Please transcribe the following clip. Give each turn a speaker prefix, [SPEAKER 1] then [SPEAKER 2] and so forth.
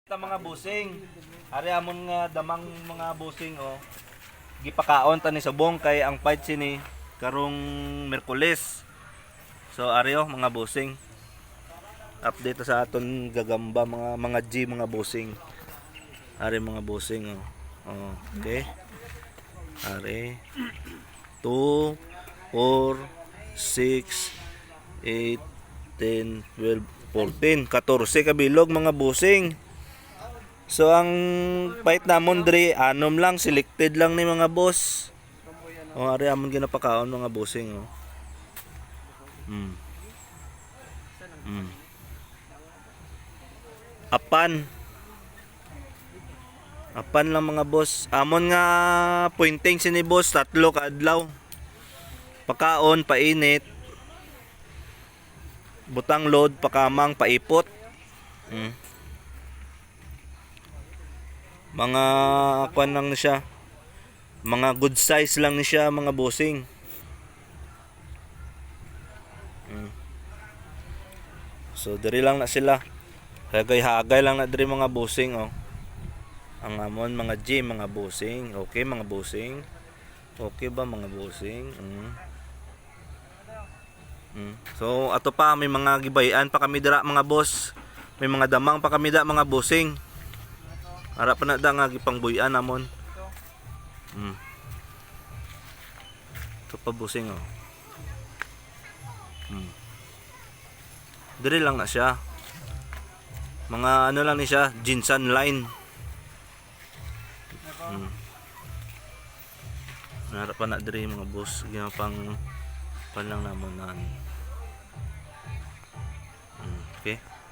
[SPEAKER 1] Mga busing. Ari amon nga damang mga busing gipakaon tani subong kay ang fight sini karong Miyerkules. So ari mga busing. Update sa aton gagamba mga G mga busing. Ari mga busing okay. Ari 2 4 6 8 10 12 14 14 kabilog mga busing. So ang pait namon diri anom lang, selected lang ni mga boss. Ari amon ginapakaon mga busing Apan. Apan lang mga boss. Amon nga pointing sini boss 3 ka adlaw. Pakaon, painit. Butang load, pakamang, paipot. Mga kuan lang ni siya. Mga good size lang ni siya mga busing. So diri lang na sila. Hagay-hagay lang na diri mga busing Ang amon mga G mga busing. Okay mga busing. Okay ba mga busing? So ato pa may mga gibayan pa kami dira mga boss. May mga damang pa kami da mga busing. Ara pa na da nga gipangbuyan namon. Ito pa busing Diri lang na siya. Mga ano lang ni siya, Jinsan line. Ara pa na diri mga boss, ginapang pan lang namon nan. Okay.